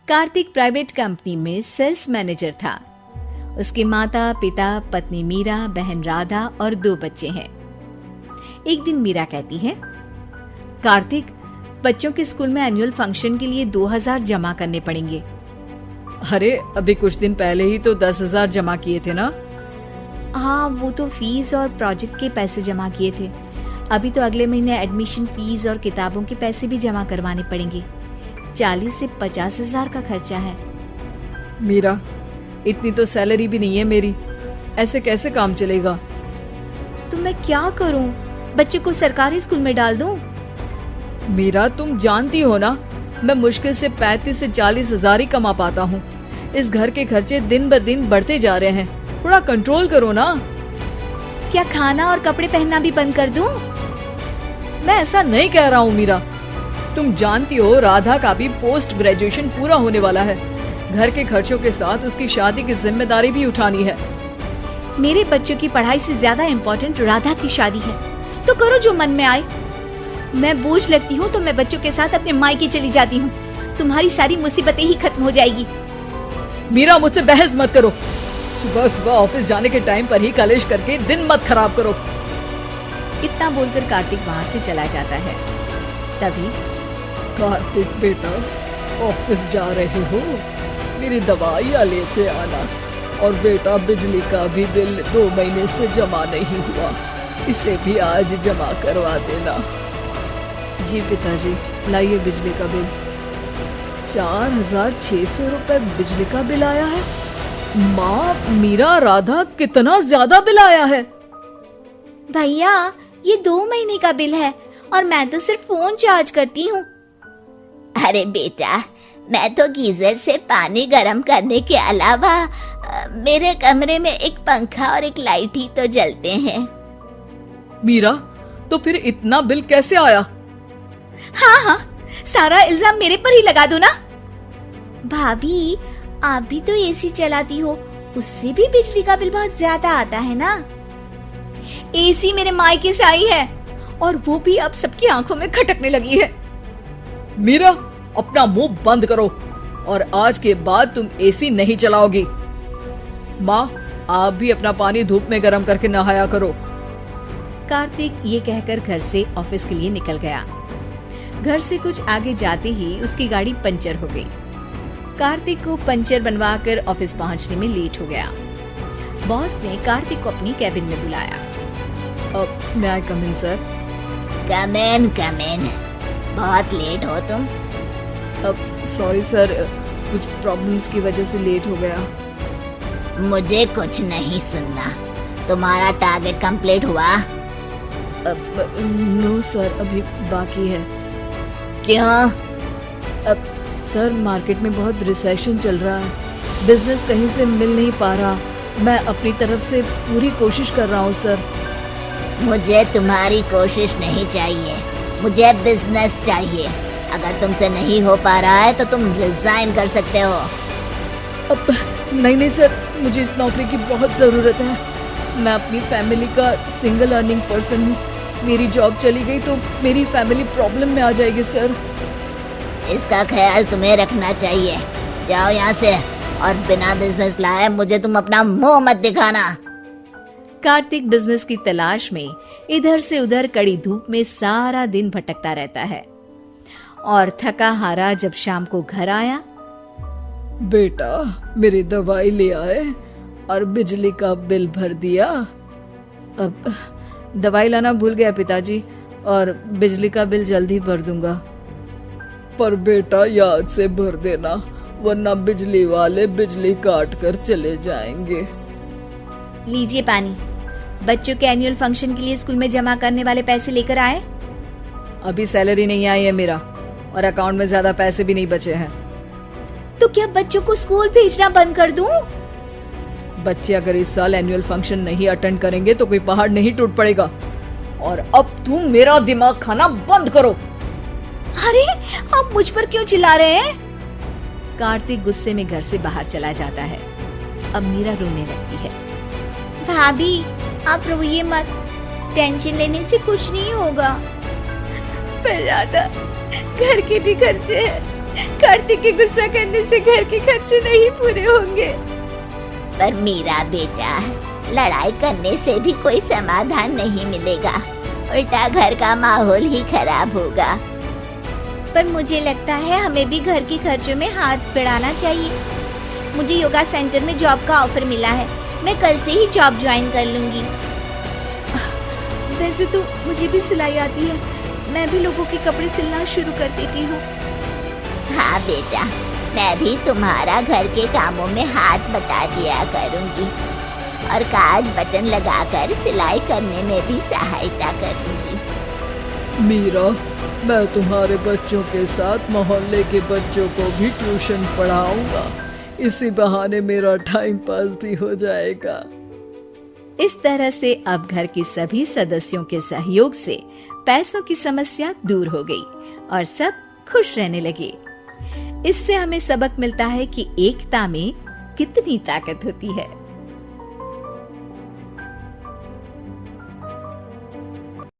Kartik private company में sales manager था। उसके माता पिता, पत्नी मीरा, बहन राधा और 2 बच्चे हैं। एक दिन मीरा कहती है, कार्तिक, बच्चों के स्कूल में एनुअल फंक्शन के लिए 2000 जमा करने पड़ेंगे। अरे अभी कुछ दिन पहले ही तो 10,000 जमा किए थे ना। हाँ, वो तो फीस और प्रोजेक्ट के पैसे जमा किए थे। अभी तो अगले महीने एडमिशन फीस और किताबों के पैसे भी जमा करवाने पड़ेंगे। 40 से 50,000 का खर्चा है। मीरा, इतनी तो सैलरी भी नहीं है मेरी, ऐसे कैसे काम चलेगा? तो मैं क्या करूं? बच्चे को सरकारी स्कूल में डाल दूं? मीरा, तुम जानती हो ना, मैं मुश्किल से 35 से 40,000 ही कमा पाता हूँ। इस घर के खर्चे दिन ब दिन बढ़ते जा रहे हैं, थोड़ा कंट्रोल करो ना। क्या खाना और कपड़े पहनना भी बंद कर दूं? मैं ऐसा नहीं कह रहा हूँ मीरा। तुम जानती हो राधा का भी पोस्ट ग्रेजुएशन पूरा होने वाला है। घर के खर्चों के साथ उसकी शादी की जिम्मेदारी भी उठानी है। मेरे बच्चों की पढ़ाई से ज्यादा इम्पोर्टेंट राधा की शादी है, तो करो जो मन में आए। मैं बोझ लगती हूँ तो मैं बच्चों के साथ अपने मायके चली जाती हूँ। तुम्हारी सारी मुसीबतें ही खत्म हो जाएगी। मीरा, मुझसे बहस मत करो। सुबह सुबह ऑफिस जाने के टाइम पर ही कलेश करके दिन मत खराब करो। इतना बोलकर कार्तिक वहाँ से चला जाता है। तभी, कार्तिक बेटा, ऑफिस जा रहे हो? मेरी दवाइयाँ लेते आना। और बेटा, बिजली का भी बिल 2 महीने से जमा नहीं हुआ, इसे भी आज जमा करवा देना। जी पिताजी, लाइए बिजली का बिल। 4,600 रुपए बिजली का बिल आया है। माँ, मीरा, राधा, कितना ज्यादा बिल आया है। भैया, ये 2 महीने का बिल है और मैं तो सिर्फ फोन चार्ज करती हूँ। अरे बेटा, मैं तो गीजर से पानी गर्म करने के अलावा मेरे कमरे में एक पंखा और एक लाइट ही तो जलते हैं। मीरा, तो फिर इतना बिल कैसे आया? हाँ, सारा इल्जाम मेरे पर ही लगा दो ना। भाभी, आप भी तो एसी चलाती हो, उससे भी बिजली का बिल बहुत ज्यादा आता है ना। एसी मेरे मायके से आई है और वो भी अब सबकी आंखों में खटकने लगी है। मीरा, अपना मुंह बंद करो और आज के बाद तुम एसी नहीं चलाओगी। माँ, आप भी अपना पानी धूप में गर्म करके नहाया करो। कार्तिक ये कहकर घर से ऑफिस के लिए निकल गया। घर से कुछ आगे जाते ही उसकी गाड़ी पंचर हो गई। कार्तिक को पंचर बनवाकर ऑफिस पहुंचने में लेट हो गया। बॉस ने कार्तिक को अपनी कैबिन में बुलाया। मैं आई कम इन सर? कम इन। बहुत लेट हो तुम। सॉरी सर, कुछ प्रॉब्लम्स की वजह से लेट हो गया। मुझे कुछ नहीं सुनना। तुम्हारा टारगेट कंप्लीट हुआ? नो सर, अभी बाकी है। क्यों? सर, मार्केट में बहुत रिसेशन चल रहा है, बिजनेस कहीं से मिल नहीं पा रहा। मैं अपनी तरफ से पूरी कोशिश कर रहा हूँ सर। मुझे तुम्हारी कोशिश नहीं चाहिए, मुझे बिजनेस चाहिए। अगर तुमसे नहीं हो पा रहा है तो तुम रिजाइन कर सकते हो। नहीं सर, मुझे इस नौकरी की बहुत ज़रूरत है। मैं अपनी फैमिली का सिंगल अर्निंग पर्सन हूँ। मेरी जॉब चली गई तो मेरी फैमिली प्रॉब्लम में आ जाएगी सर। इसका ख्याल तुम्हें रखना चाहिए। जाओ यहाँ से और बिना बिजनेस लाए मुझे तुम अपना मुंह मत दिखाना। कार्तिक बिजनेस की तलाश में इधर से उधर कड़ी धूप में सारा दिन भटकता रहता है और थका हारा जब शाम को घर आया। बेटा, मेरी दवाई ले आए और बिजली का बिल भर दिया। अब दवाई लाना भूल गया पिताजी, और बिजली का बिल जल्दी भर दूंगा। पर बेटा, याद से भर देना, वरना बिजली वाले बिजली काट कर चले जाएंगे। लीजिए पानी। बच्चों के एनुअल फंक्शन के लिए स्कूल में जमा करने वाले पैसे लेकर आए? अभी सैलरी नहीं आई है मेरा, और अकाउंट में ज्यादा पैसे भी नहीं बचे हैं। तो क्या बच्चों को स्कूल भेजना बंद कर दूं? बच्चे अगर इस साल एनुअल फंक्शन नहीं अटेंड करेंगे तो कोई पहाड़ नहीं टूट पड़ेगा। और अब तुम मेरा दिमाग खाना बंद करो। अरे, आप मुझ पर क्यों चिल्ला रहे हैं? कार्तिक गुस्से में घर से बाहर चला जाता है। अब मीरा रोने लगती है। भाभी, आप रोइए मत, टेंशन लेने से कुछ नहीं होगा। पर राधा, घर के भी खर्चे हैं कार्तिक के गुस्सा करने से घर के खर्चे नहीं पूरे होंगे। पर मेरा बेटा, लड़ाई करने से भी कोई समाधान नहीं मिलेगा, उल्टा घर का माहौल ही खराब होगा। पर मुझे लगता है हमें भी घर के खर्चों में हाथ बढ़ाना चाहिए। मुझे योगा सेंटर में जॉब का ऑफर मिला है, मैं कल से ही जॉब ज्वाइन कर लूंगी। वैसे तो मुझे भी सिलाई आती है, मैं भी लोगों के कपड़े सिलना शुरू कर देती हूँ। हाँ बेटा, मैं भी तुम्हारा घर के कामों में हाथ बटा दिया करूंगी और काज बटन लगाकर सिलाई करने में भी सहायता करूंगी। मीरा, मैं तुम्हारे बच्चों के साथ मोहल्ले के बच्चों को भी ट्यूशन पढ़ाऊंगा। इसी बहाने मेरा टाइम पास भी हो जाएगा। इस तरह से अब घर के सभी सदस्यों के सहयोग से पैसों की समस्या दूर हो गई और सब खुश रहने लगे। इससे हमें सबक मिलता है कि एकता में कितनी ताकत होती है।